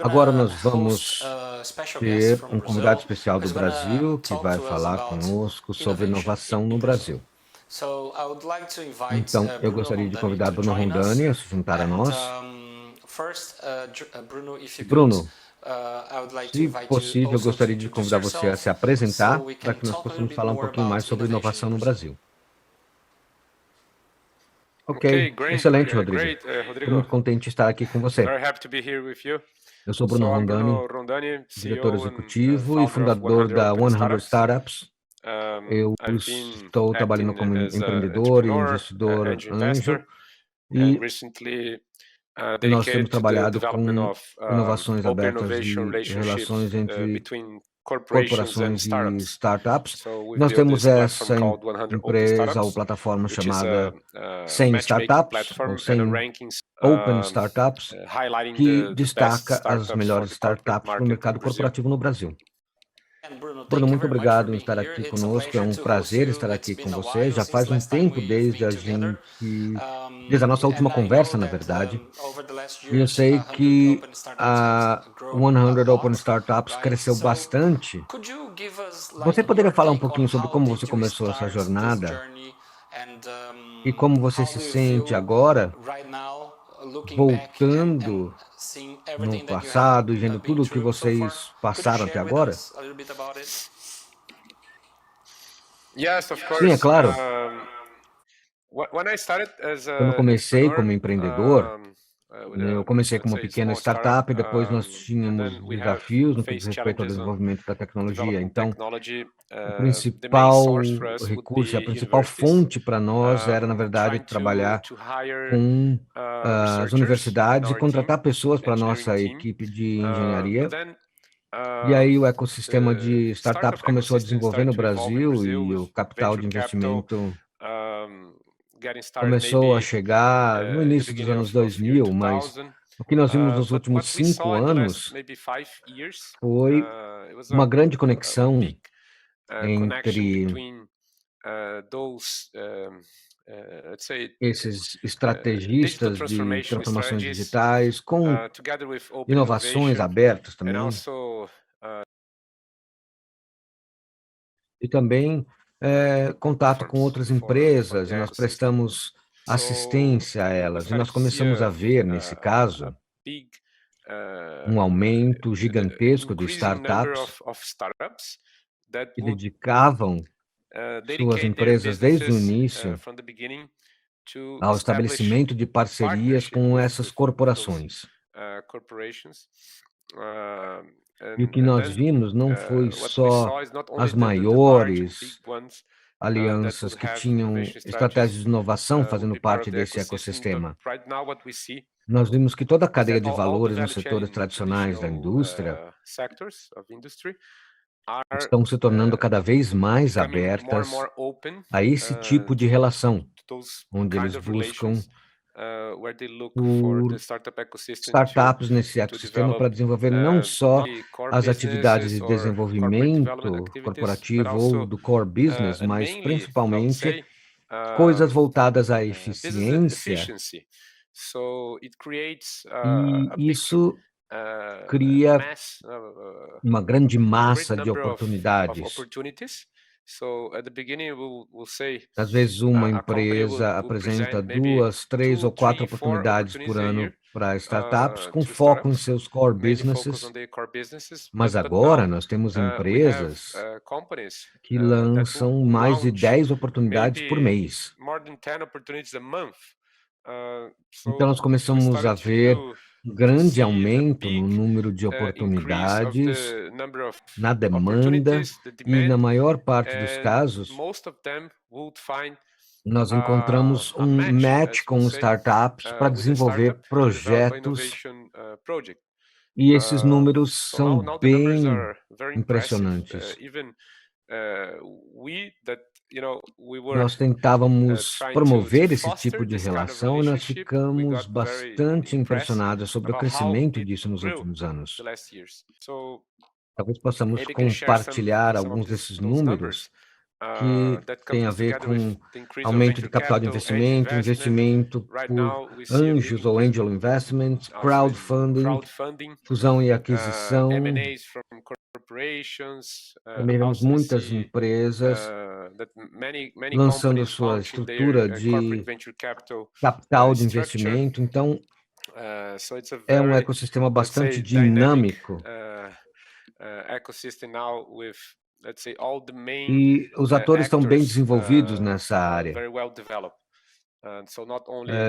Agora nós vamos ter um convidado especial do Brasil que vai falar conosco sobre inovação no Brasil. Então, eu gostaria de convidar Bruno Rondani a se juntar a nós. Bruno, se possível, eu gostaria de convidar você a se apresentar para que nós possamos falar um pouquinho mais sobre inovação no Brasil. Ok, excelente, Rodrigo. Estou muito contente de estar aqui com você. Eu sou Bruno Rondani, diretor executivo e fundador da 100 Startups. Eu estou trabalhando como empreendedor e investidor anjo e nós temos trabalhado com inovações abertas e relações entre corporações e startups. Nós temos essa empresa ou plataforma chamada 100 Startups, ou 100 Open Startups, que destaca as melhores startups para o mercado corporativo no Brasil. Bruno, muito obrigado por estar aqui conosco, é um prazer estar aqui com você. Já faz um tempo desde a nossa última conversa, na verdade, e eu sei que a 100 Open Startups cresceu bastante. Você poderia falar um pouquinho sobre como você começou essa jornada e como você se sente agora, voltando no passado e vendo tudo o que vocês passaram até agora? Sim, é claro. Quando comecei como empreendedor, eu comecei com uma pequena startup, e depois nós tínhamos desafios no que diz respeito ao desenvolvimento da tecnologia. Então, o principal recurso, a principal fonte para nós era, na verdade, trabalhar com as universidades e contratar pessoas para a nossa equipe de engenharia. E aí o ecossistema de startups começou a desenvolver no Brasil e o capital de investimento começou a chegar no início dos anos 2000, mas o que nós vimos nos últimos 5 anos foi uma grande conexão entre esses estrategistas de transformações digitais com inovações abertas também. E também contato com outras empresas, e nós prestamos assistência a elas. E nós começamos a ver, nesse caso, um aumento gigantesco de startups que dedicavam suas empresas desde o início ao estabelecimento de parcerias com essas corporações. E o que nós vimos não foi só as maiores alianças que tinham estratégias de inovação fazendo parte desse ecossistema. Nós vimos que toda a cadeia de valores nos setores tradicionais da indústria estão se tornando cada vez mais abertas a esse tipo de relação, onde eles buscam por startups nesse ecossistema para desenvolver não só as atividades de desenvolvimento corporativo ou do core business, mas principalmente coisas voltadas à eficiência. E isso cria uma grande massa de oportunidades. Às vezes uma empresa apresenta 2, 3 ou 4 oportunidades por ano para startups com foco em seus core businesses, mas agora nós temos empresas que lançam mais de 10 oportunidades por mês. Então nós começamos a ver um grande aumento no número de oportunidades, na demanda, e na maior parte dos casos, nós encontramos um match com startups para desenvolver projetos, e esses números são bem impressionantes. Nós tentávamos promover esse tipo de relação e nós ficamos bastante impressionados sobre o crescimento disso nos últimos anos. Talvez possamos compartilhar alguns desses números que tem a ver com aumento de capital de investimento, investimento por anjos ou angel investments, crowdfunding, fusão e aquisição. Também vemos muitas empresas lançando sua estrutura de capital de investimento. Então, é um ecossistema bastante dinâmico. E os atores estão bem desenvolvidos nessa área.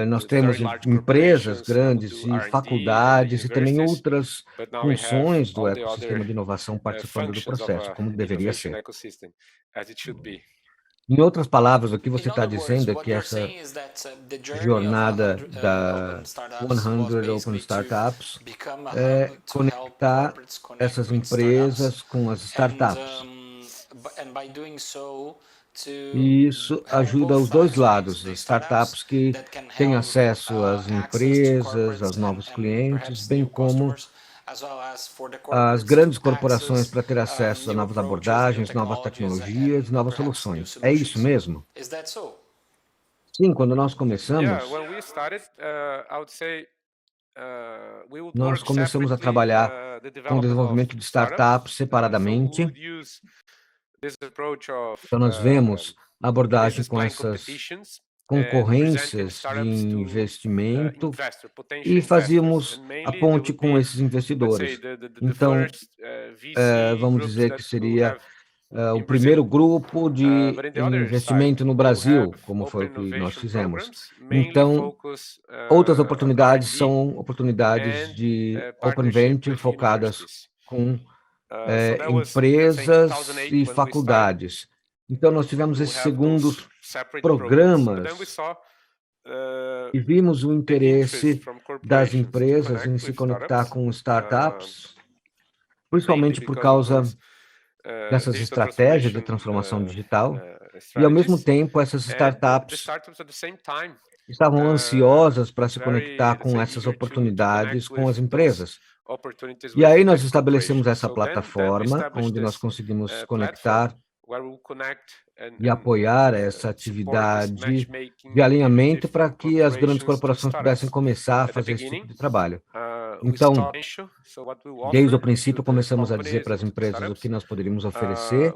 Nós temos empresas grandes e faculdades e também outras funções do ecossistema de inovação participando do processo, como deveria ser. Em outras palavras, o que você está dizendo é que essa jornada da 100 Open Startups é conectar essas empresas com as startups. E isso ajuda os dois lados, as startups que têm acesso às empresas, aos novos clientes, bem como as grandes corporações para ter acesso a novas abordagens, novas tecnologias, novas soluções. É isso mesmo? Sim, quando nós começamos, nós começamos a trabalhar com o desenvolvimento de startups separadamente. Então, nós vemos a abordagem com essas concorrências de investimento e fazíamos a ponte com esses investidores. Então, vamos dizer que seria o primeiro grupo de investimento no Brasil, como foi o que nós fizemos. Então, outras oportunidades são oportunidades de Open Venture focadas com empresas e faculdades. Então, nós tivemos esses segundos programas e vimos o interesse das empresas em se conectar com startups, principalmente por causa dessas estratégias de transformação digital, e ao mesmo tempo essas startups estavam ansiosas para se conectar com essas oportunidades com as empresas. E aí nós estabelecemos essa plataforma, onde nós conseguimos conectar e apoiar essa atividade de alinhamento para que as grandes corporações pudessem começar a fazer esse tipo de trabalho. Então, desde o princípio, começamos a dizer para as empresas o que nós poderíamos oferecer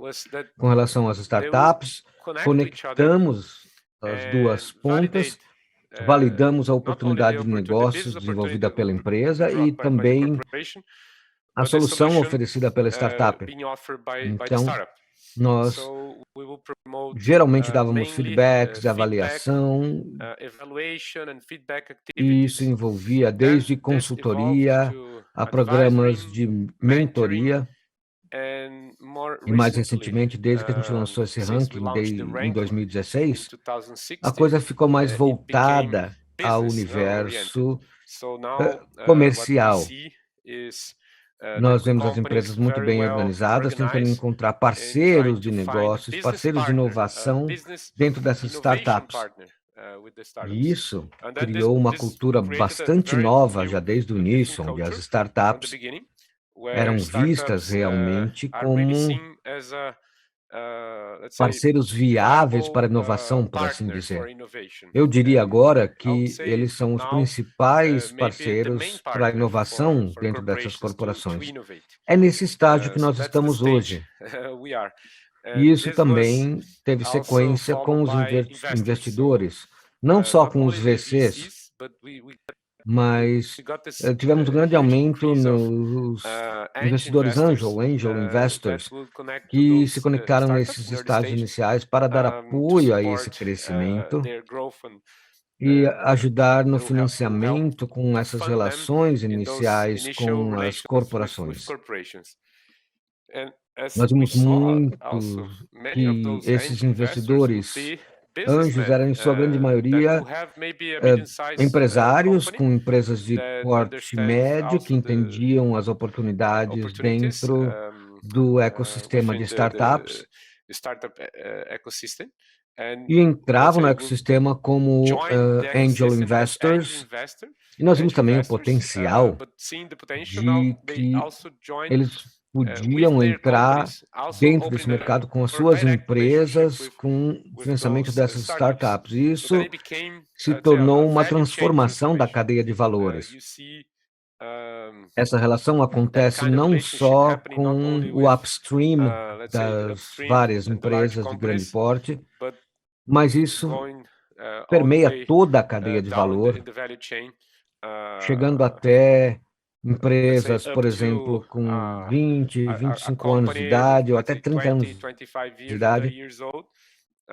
com relação às startups, conectamos as duas pontas, validamos a oportunidade de negócios desenvolvida pela empresa e também a solução oferecida pela startup. Então, nós geralmente dávamos feedbacks e avaliação, e isso envolvia desde consultoria a programas de mentoria, e mais recentemente, desde que a gente lançou esse ranking em 2016, a coisa ficou mais voltada ao universo comercial. Nós vemos as empresas muito bem organizadas, tentando encontrar parceiros de negócios, parceiros de inovação dentro dessas startups. E isso criou uma cultura bastante nova já desde o início, onde as startups eram vistas realmente como parceiros viáveis para a inovação, por assim dizer. Eu diria agora que eles são os principais parceiros para a inovação dentro dessas corporações. É nesse estágio que nós estamos hoje. E isso também teve sequência com os investidores, não só com os VCs, mas tivemos um grande aumento nos investidores angel investors, que se conectaram nesses estágios iniciais para dar apoio a esse crescimento e ajudar no financiamento com essas relações iniciais com as corporações. Nós vimos muito que esses investidores anjos eram, em sua grande maioria, empresários com empresas de porte médio que entendiam as oportunidades dentro do ecossistema de startups e entravam no ecossistema como angel investors. E nós vimos também o potencial de que eles podiam entrar dentro desse mercado com as suas empresas, com o financiamento dessas startups. Isso se tornou uma transformação da cadeia de valores. Essa relação acontece não só com o upstream das várias empresas de grande porte, mas isso permeia toda a cadeia de valor, chegando até empresas, por exemplo, com 20, 25 anos de idade ou até 30 anos de idade,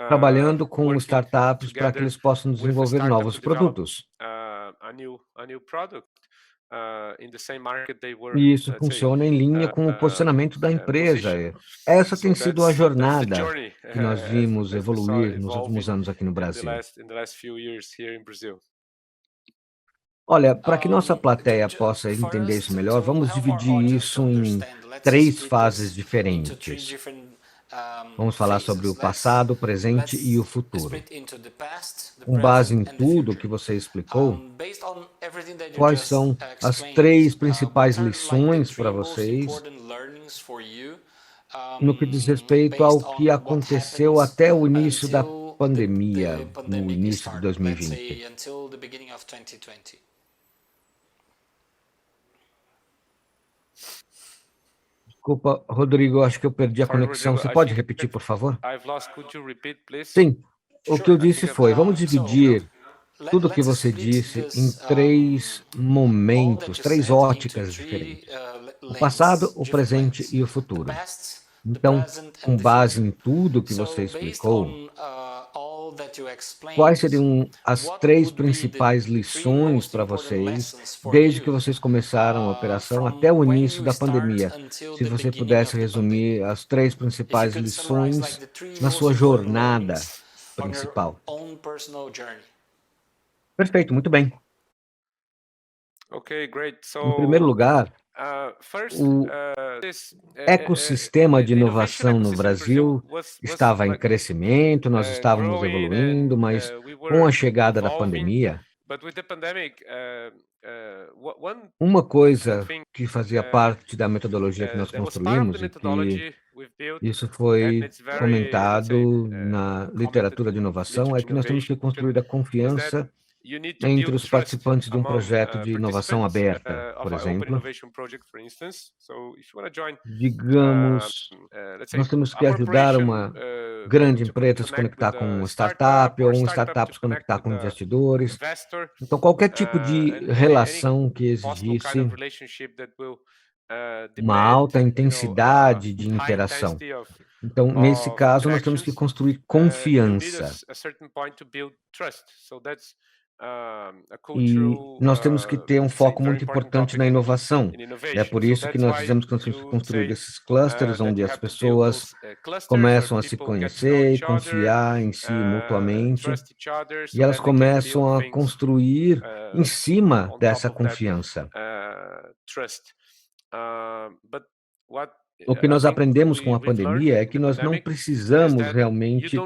trabalhando com startups para que eles possam desenvolver novos produtos. E isso funciona em linha com o posicionamento da empresa. Essa tem sido a jornada que nós vimos evoluir nos últimos anos aqui no Brasil. Olha, para que nossa plateia possa entender isso melhor, vamos dividir isso em 3 fases diferentes. Vamos falar sobre o passado, o presente e o futuro. Com base em tudo que você explicou, quais são as 3 principais lições para vocês no que diz respeito ao que aconteceu até o início da pandemia, no início de 2020? Desculpa, Rodrigo, acho que eu perdi a conexão. Você pode repetir, por favor? Sim, o que eu disse foi, vamos dividir tudo o que você disse em 3 momentos, 3 óticas diferentes. O passado, o presente e o futuro. Então, com base em tudo que você explicou, quais seriam as 3 principais lições para vocês, desde que vocês começaram a operação até o início da pandemia? Se você pudesse resumir as 3 principais lições na sua jornada principal. Perfeito, muito bem. Em primeiro lugar, o ecossistema de inovação no Brasil estava em crescimento, nós estávamos evoluindo, mas com a chegada da pandemia, uma coisa que fazia parte da metodologia que nós construímos e que isso foi comentado na literatura de inovação é que nós temos que construir a confiança entre os participantes de um projeto de inovação aberta, por exemplo. Digamos, nós temos que ajudar uma grande empresa a se conectar com uma startup, ou uma startup se conectar com investidores. Então, qualquer tipo de relação que exigisse uma alta intensidade de interação. Então, nesse caso, nós temos que construir confiança. E nós temos que ter um foco muito importante na inovação. É por isso que nós dizemos que nós temos que construir esses clusters onde as pessoas começam a se conhecer e confiar em si mutuamente, e elas começam a construir em cima dessa confiança. O que nós aprendemos com a pandemia é que nós não precisamos realmente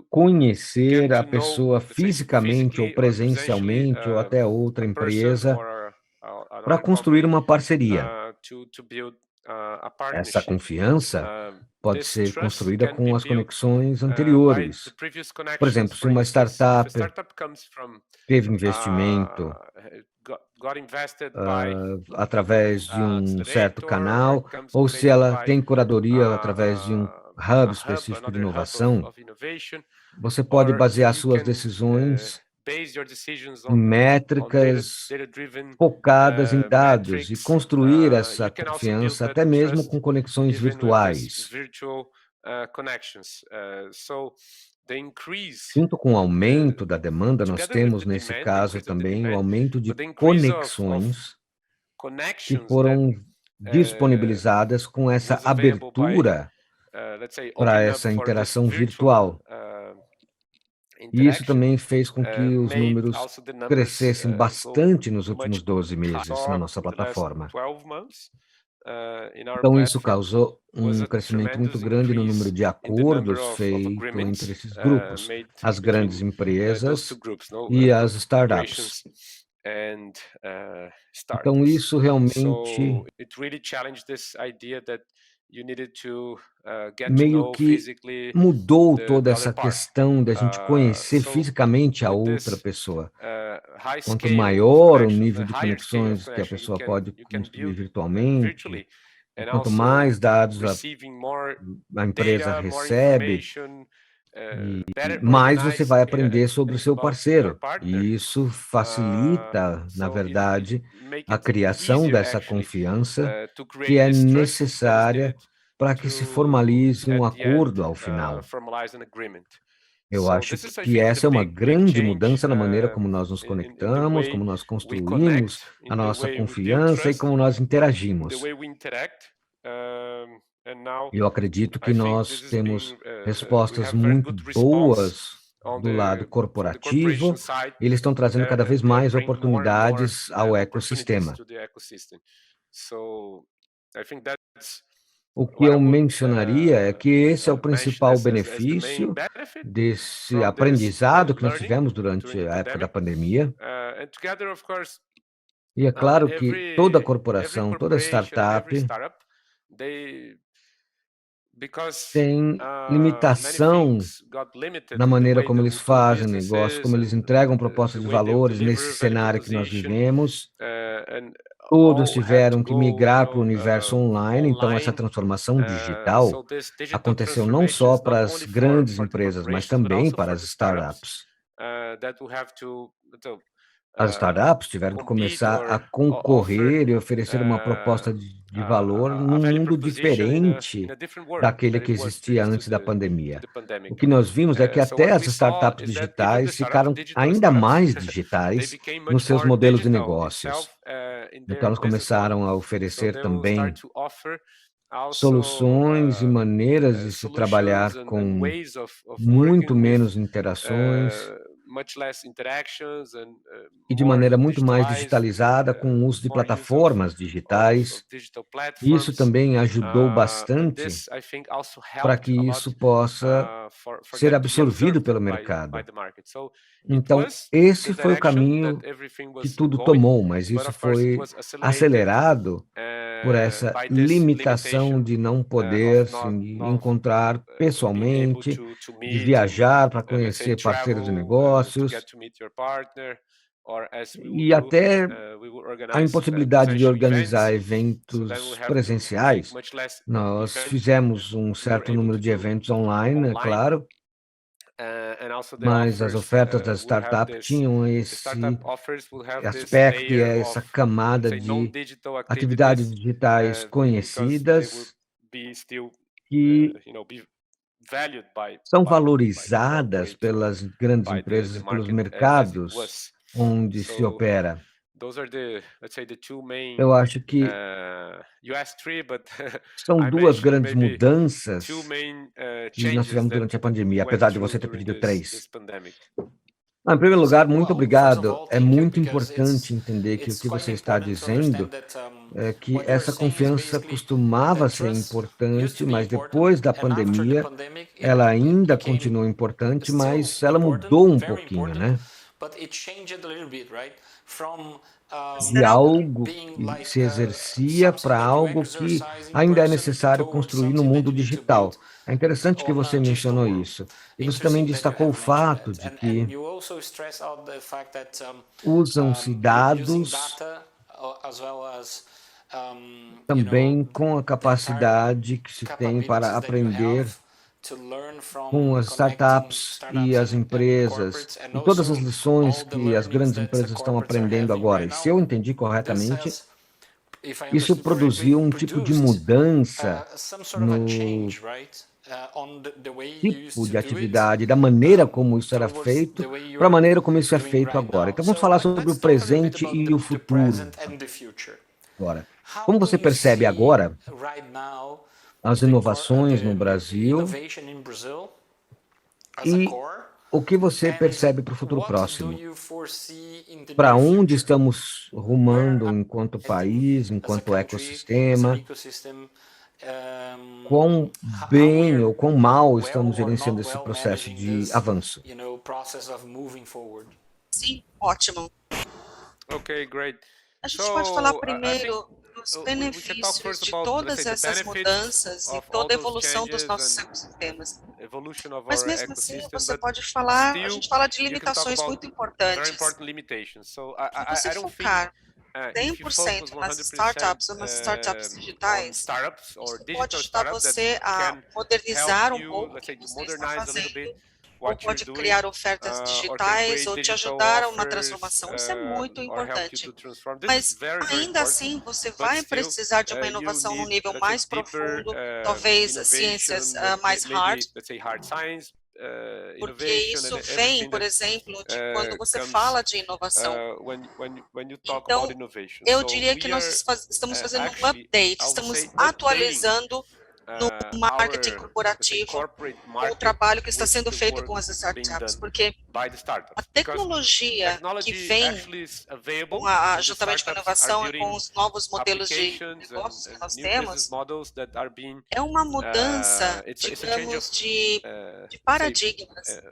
conhecer a pessoa fisicamente ou presencialmente ou até outra empresa para construir uma parceria. Essa confiança pode ser construída com as conexões anteriores. Por exemplo, se uma startup teve investimento através de um certo canal, ou se ela tem curadoria através de um hub específico de inovação, você pode basear suas decisões em métricas focadas em dados e construir essa confiança até mesmo com conexões virtuais. Junto com o aumento da demanda, nós temos, nesse caso, também o aumento de conexões que foram disponibilizadas com essa abertura para essa interação virtual. E isso também fez com que os números crescessem bastante nos últimos 12 meses na nossa plataforma. Então, isso causou um crescimento muito grande no número de acordos feitos entre esses grupos, as grandes empresas e as startups. Então, isso realmente meio que mudou toda essa questão da gente conhecer fisicamente a outra pessoa. Quanto maior o nível de conexões que a pessoa pode construir virtualmente, e quanto mais dados a empresa recebe, mais você vai aprender sobre o seu parceiro. E isso facilita, na verdade, a criação dessa confiança que é necessária para que se formalize um acordo ao final. Eu acho que essa é uma grande mudança na maneira como nós nos conectamos, como nós construímos a nossa confiança e como nós interagimos. Eu acredito que nós temos respostas muito boas do lado corporativo, e eles estão trazendo cada vez mais oportunidades ao ecossistema. O que eu mencionaria é que esse é o principal benefício desse aprendizado que nós tivemos durante a época da pandemia. E é claro que toda corporação, toda startup tem limitação na maneira como eles fazem negócio, como eles entregam propostas de valores nesse cenário que nós vivemos. Todos tiveram que migrar para o universo online, então essa transformação digital aconteceu não só para as grandes empresas, mas também para as startups. As startups tiveram que começar a concorrer e oferecer uma proposta de valor num mundo diferente daquele que existia antes da pandemia. O que nós vimos é que até as startups digitais ficaram ainda mais digitais nos seus modelos de negócios. Então, elas começaram a oferecer também soluções e maneiras de se trabalhar com muito menos interações e de maneira muito mais digitalizada, com o uso de plataformas digitais. Isso também ajudou bastante para que isso possa ser absorvido pelo mercado. Então, esse foi o caminho que tudo tomou, mas isso foi acelerado por essa limitação de não poder se encontrar pessoalmente, de viajar para conhecer parceiros de negócios, e até a impossibilidade de organizar eventos presenciais. Nós fizemos um certo número de eventos online, é claro, mas as ofertas das startups tinham esse aspecto e essa camada de atividades digitais conhecidas que são valorizadas pelas grandes empresas e pelos mercados onde se opera. Eu acho que são duas grandes mudanças que nós tivemos durante a pandemia, apesar de você ter pedido 3. Em primeiro lugar, muito obrigado. É muito importante entender que o que você está dizendo é que essa confiança costumava ser importante, mas depois da pandemia, ela ainda continua importante, mas ela mudou um pouquinho, né? De algo que se exercia para algo que ainda é necessário construir no mundo digital. É interessante que você mencionou isso. E você também destacou o fato de que usam-se dados também com a capacidade que se tem para aprender com as startups e as empresas, e todas as lições que as grandes empresas estão aprendendo agora. E se eu entendi corretamente, isso produziu um tipo de mudança no tipo de atividade, da maneira como isso era feito, para a maneira como isso é feito agora. Então, vamos falar sobre o presente e o futuro agora. Como você percebe agora as inovações no Brasil e o que você percebe para o futuro próximo? Para onde estamos rumando enquanto país, enquanto ecossistema? Quão bem ou quão mal estamos gerenciando esse processo de avanço? Sim, ótimo. Okay, great. A gente pode falar primeiro dos benefícios de todas essas mudanças e toda a evolução dos nossos ecossistemas. Mas mesmo assim, você pode falar, a gente fala de limitações muito importantes. Se você focar 100% nas startups ou nas startups digitais, isso pode ajudar você a modernizar um pouco o que você está fazendo, ou pode criar ofertas digitais, ou te ajudar a uma transformação. Isso é muito importante. Mas, ainda assim, você vai precisar de uma inovação num nível mais profundo, talvez ciências mais hard, porque isso vem, por exemplo, de quando você fala de inovação. Então, eu diria que nós estamos fazendo um update, estamos atualizando no marketing corporativo o trabalho que está sendo feito com as startups, porque a tecnologia que vem juntamente com a inovação e com os novos modelos de negócios que nós temos, é uma mudança, digamos, de paradigmas,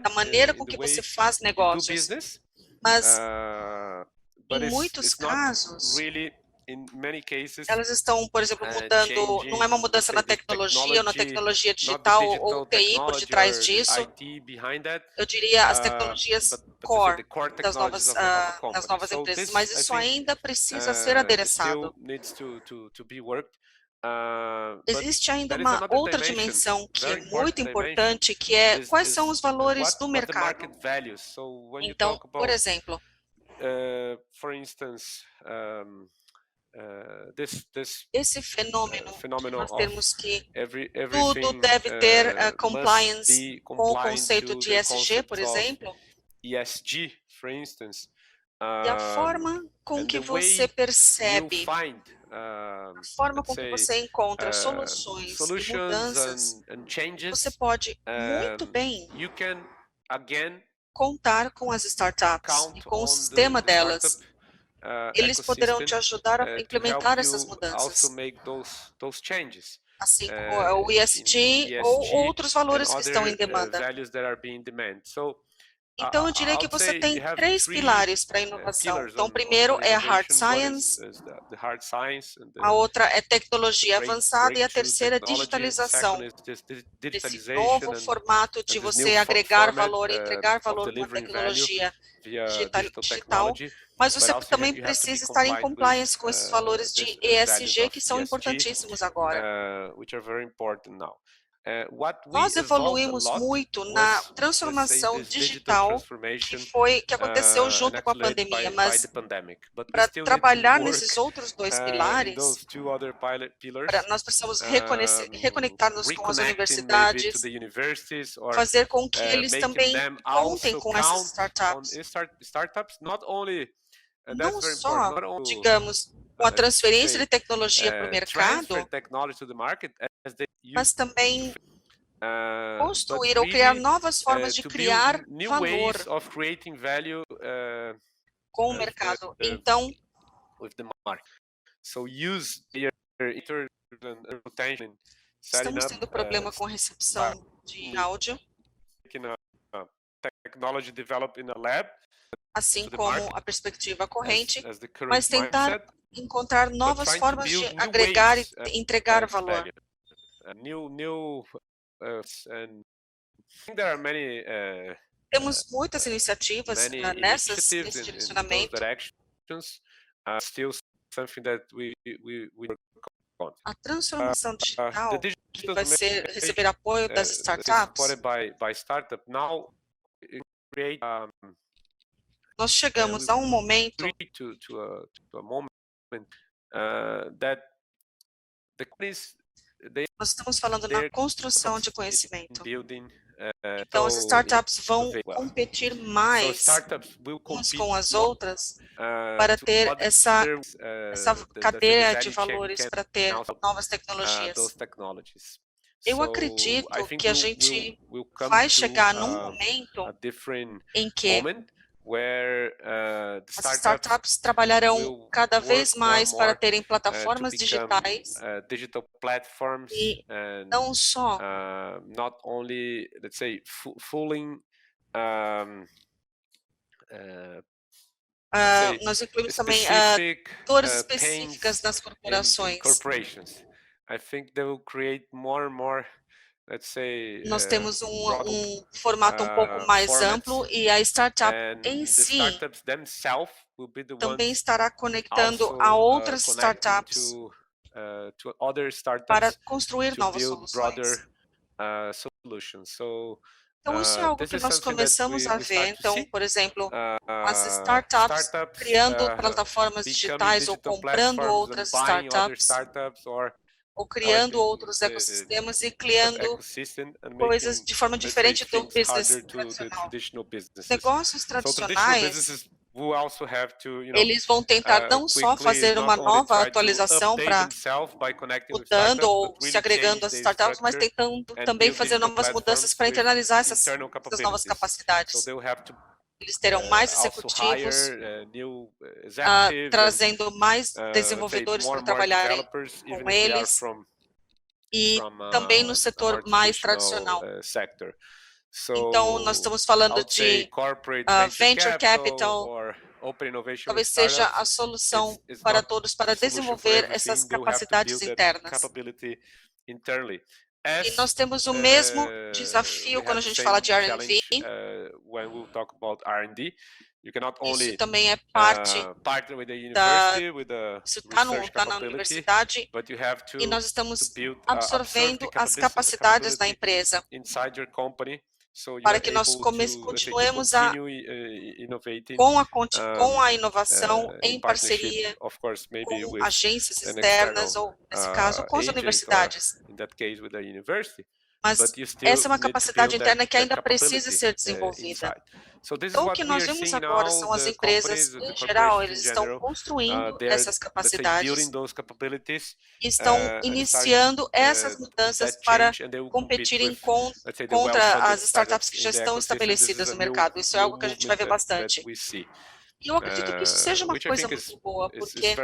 da maneira com que você faz negócios. Mas, em muitos casos, elas estão, por exemplo, mudando, não é uma mudança na tecnologia ou na tecnologia digital ou TI por detrás disso. Eu diria as tecnologias core das novas empresas, mas isso ainda precisa ser adereçado. Existe ainda uma outra dimensão que é muito importante, que é quais são os valores do mercado. Então, por exemplo, esse fenômeno que nós temos que tudo deve ter compliance com o conceito de ESG, por exemplo, e a forma com que você percebe, a forma com que você encontra soluções e mudanças, você pode muito bem contar com as startups e com o sistema delas. Eles poderão te ajudar a implementar essas mudanças, assim como o ESG ou outros valores que estão em demanda. Então, eu diria que você tem 3 pilares para a inovação. Então, o primeiro é a hard science, a outra é tecnologia avançada e a terceira é digitalização. Esse novo formato de você agregar valor, entregar valor com a tecnologia digital, mas você também precisa estar em compliance com esses valores de ESG que são importantíssimos agora. Nós evoluímos muito na transformação digital que aconteceu junto com a pandemia, mas para trabalhar nesses outros 2 pilares, nós precisamos reconectar-nos com as universidades, fazer com que eles também contem com essas startups. Não só, digamos, com a transferência de tecnologia para o mercado, mas também construir ou criar novas formas de criar valor com o mercado. Então, estamos tendo problema com recepção de áudio, assim como a perspectiva corrente, mas tentar encontrar novas formas de agregar e entregar valor. Temos muitas iniciativas nesse direcionamento. A transformação digital, que vai receber apoio das startups, nós chegamos a um momento nós estamos falando na construção de conhecimento. Então, as startups vão competir mais umas com as outras para ter essa cadeia de valores, para ter novas tecnologias. Eu acredito que a gente vai chegar num momento em que as startups trabalharão cada vez mais para terem plataformas digitais e não só nós incluímos também dores específicas nas corporações. Nós temos um formato um pouco mais amplo e a startup em si também estará conectando a outras startups para construir novas soluções. Então, isso é algo que nós começamos a ver. Então, por exemplo, as startups criando plataformas digitais ou comprando outras startups, ou criando outros ecossistemas e criando coisas de forma diferente do business tradicional. Negócios tradicionais, eles vão tentar não só fazer uma nova atualização para mudando ou se agregando às startups, mas tentando também fazer novas mudanças para internalizar essas novas capacidades. Eles terão mais executivos, trazendo mais desenvolvedores para trabalharem com eles e também no setor mais tradicional. Então, nós estamos falando de venture capital, talvez seja a solução para todos para desenvolver essas capacidades internas. E nós temos o mesmo desafio quando a gente fala de R&D. Isso também é parte isso está na universidade e nós estamos absorvendo as capacidades da empresa para que nós continuemos com a inovação em parceria com agências externas ou, nesse caso, com as universidades. Mas essa é uma capacidade interna que ainda precisa ser desenvolvida. Então, o que nós vemos agora são as empresas, em geral, eles estão construindo essas capacidades e estão iniciando essas mudanças para competirem contra as startups que já estão estabelecidas no mercado. Isso é algo que a gente vai ver bastante. E eu acredito que isso seja uma coisa muito boa, porque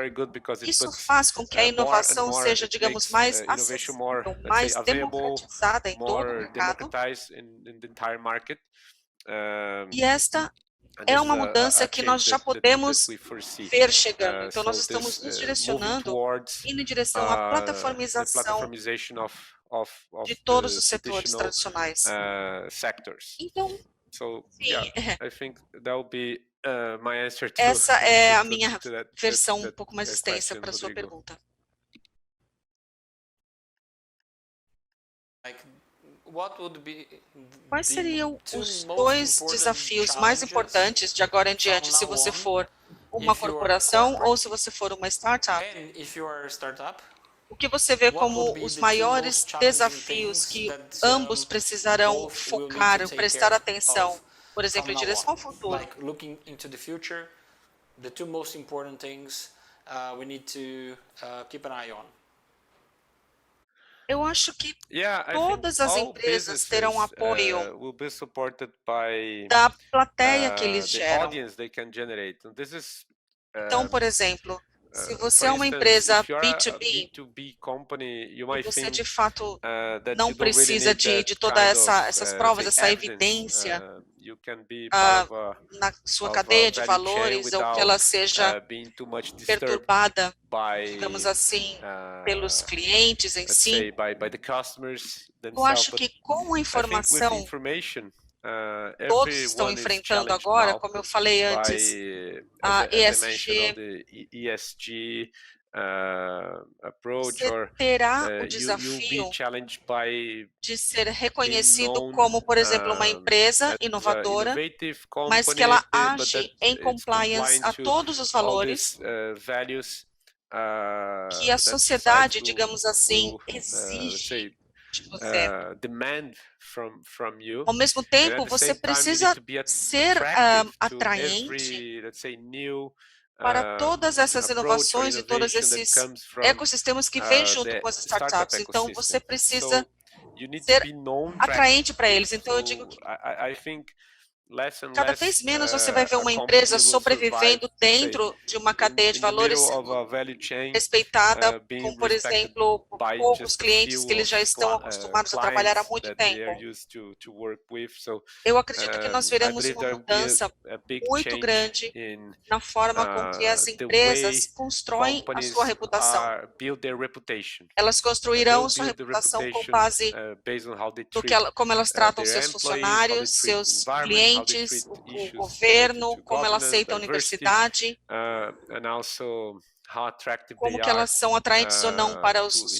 isso faz com que a inovação seja, digamos, mais acessível, mais democratizada em todo o mercado. E esta é uma mudança que nós já podemos ver chegando. Então, nós estamos nos direcionando indo em direção à plataformização de todos os setores tradicionais. Então, sim, essa é a minha versão um pouco mais extensa para a sua pergunta. Quais seriam os dois desafios mais importantes de agora em diante, se você for uma corporação ou se você for uma startup? O que você vê como os maiores desafios que ambos precisarão focar, prestar atenção, por exemplo, em direção ao futuro? Eu acho que todas as empresas terão apoio da plateia que eles geram. Então, por exemplo, se você é uma empresa B2B, e você de fato não precisa de todas essas provas, essa evidência na sua cadeia de valores, ou que ela seja perturbada, digamos assim, pelos clientes em si. Eu acho que com a informação, todos estão enfrentando agora, como eu falei antes, a ESG, você terá o desafio de ser reconhecido como, por exemplo, uma empresa inovadora, mas que ela age em compliance a todos os valores que a sociedade, digamos assim, exige de você. Ao mesmo tempo, você precisa ser atraente para todas essas inovações e todos esses ecossistemas que vêm junto com as startups. Então, você precisa ser atraente para eles. Então, eu digo que cada vez menos você vai ver uma empresa sobrevivendo dentro de uma cadeia de valores respeitada com, por exemplo, poucos clientes que eles já estão acostumados a trabalhar há muito tempo. Eu acredito que nós veremos uma mudança muito grande na forma com que as empresas constroem a sua reputação. Elas construirão sua reputação com base no como elas tratam seus funcionários, seus clientes, o governo, como elas aceitam a universidade, como que elas são atraentes ou não para os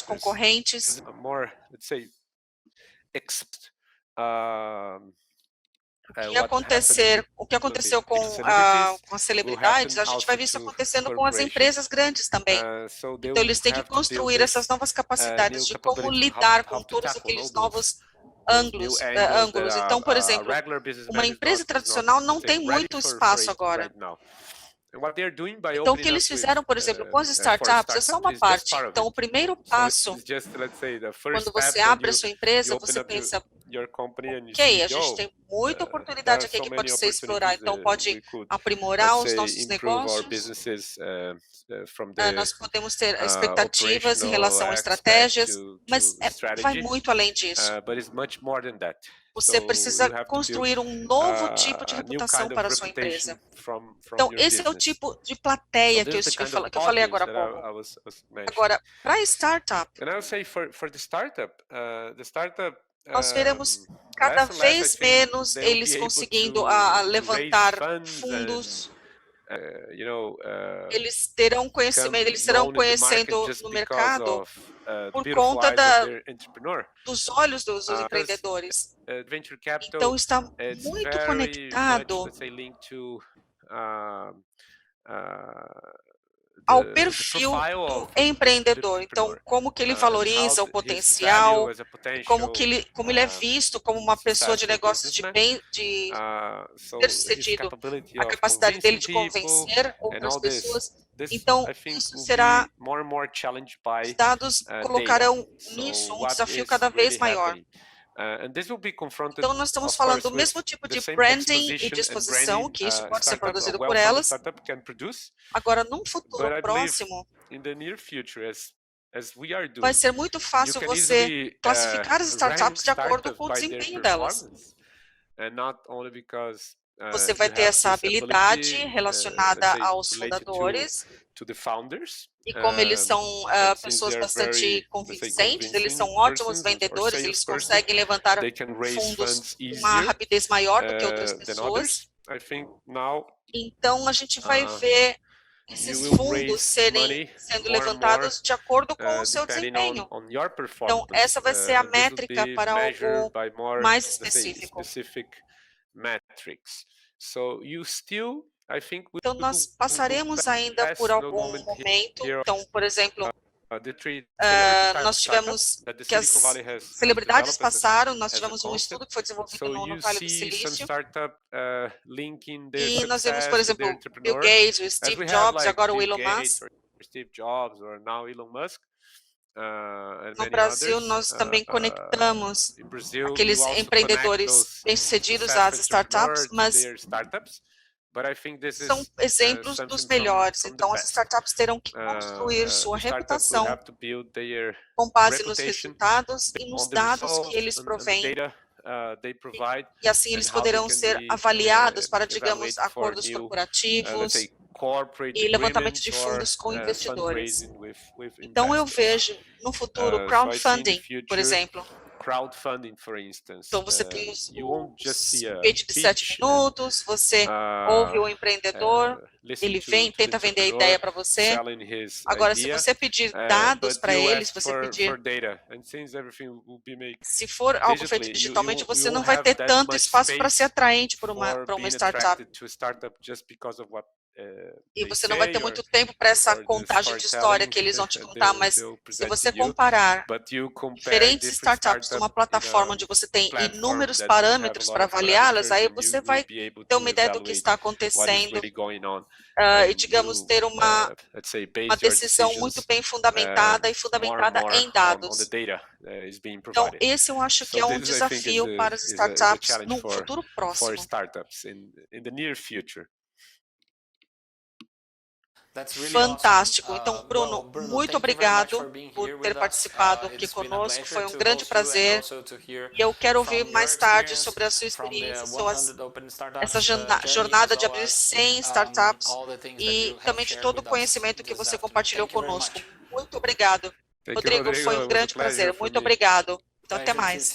concorrentes. O que aconteceu com as celebridades, a gente vai ver isso acontecendo com as empresas grandes também. Então, eles têm que construir essas novas capacidades de como lidar com todos aqueles novos ângulos. Então, por exemplo, uma empresa tradicional não tem muito espaço agora. Então, o que eles fizeram, por exemplo, com as startups, é só uma parte. Então, o primeiro passo, quando você abre a sua empresa, você pensa, ok, a gente tem muita oportunidade aqui que pode ser explorar, então pode aprimorar os nossos negócios, nós podemos ter expectativas em relação a estratégias, mas vai muito além disso. Você precisa construir um novo tipo de reputação para a sua empresa. Então, esse é o tipo de plateia que eu falei agora há pouco. Agora, para a startup, nós veremos cada vez menos eles conseguindo levantar fundos. Eles terão conhecimento, eles serão conhecendo no mercado por conta dos olhos dos empreendedores. Então, está muito conectado ao perfil do empreendedor. Então, como que ele valoriza o potencial, como ele é visto como uma pessoa de negócios de bem-sucedido, a capacidade dele de convencer outras pessoas. Então, isso será, os dados colocarão nisso um desafio cada vez maior. Então, nós estamos falando do mesmo tipo de branding e disposição, que isso pode ser produzido por elas. Agora, num futuro próximo, vai ser muito fácil você classificar as startups de acordo com o desempenho delas. Você vai ter essa habilidade relacionada aos fundadores, e como eles são pessoas bastante convincentes, eles são ótimos vendedores, eles conseguem levantar fundos com uma rapidez maior do que outras pessoas. Então, a gente vai ver esses fundos sendo levantados de acordo com o seu desempenho. Então, essa vai ser a métrica para algo mais específico. Então, nós passaremos ainda por algum momento. Então, por exemplo, nós tivemos que as celebridades passaram, nós tivemos um estudo que foi desenvolvido no Vale do Silício, e nós vemos, por exemplo, Bill Gates, o Steve Jobs, agora o Elon Musk. No Brasil, nós também conectamos aqueles empreendedores bem-sucedidos às startups, mas são exemplos dos melhores. Então, as startups terão que construir sua reputação com base nos resultados e nos dados que eles provêm. E assim eles poderão ser avaliados para, digamos, acordos corporativos e levantamento de fundos com investidores. Então, eu vejo no futuro crowdfunding, por exemplo. Então, você tem os pitch de 7 minutos, você ouve o empreendedor, ele tenta vender a ideia para você. Agora, se você pedir dados para ele, se for algo feito digitalmente, você não vai ter tanto espaço para ser atraente para uma startup. e você não vai ter muito tempo para essa contagem de história que eles vão te contar, mas se você comparar diferentes startups numa plataforma onde você tem inúmeros parâmetros para avaliá-las, aí você vai ter uma ideia do que está acontecendo e, digamos, ter uma decisão muito bem fundamentada e fundamentada em dados. Então, esse eu acho que é um desafio para as startups no futuro próximo. Fantástico. Então, Bruno, muito obrigado por ter participado aqui conosco. Foi um grande prazer. E eu quero ouvir mais tarde sobre a sua experiência, essa jornada de abrir 100 startups e também de todo o conhecimento que você compartilhou conosco. Muito obrigado. Rodrigo, foi um grande prazer. Muito obrigado. Então, até mais.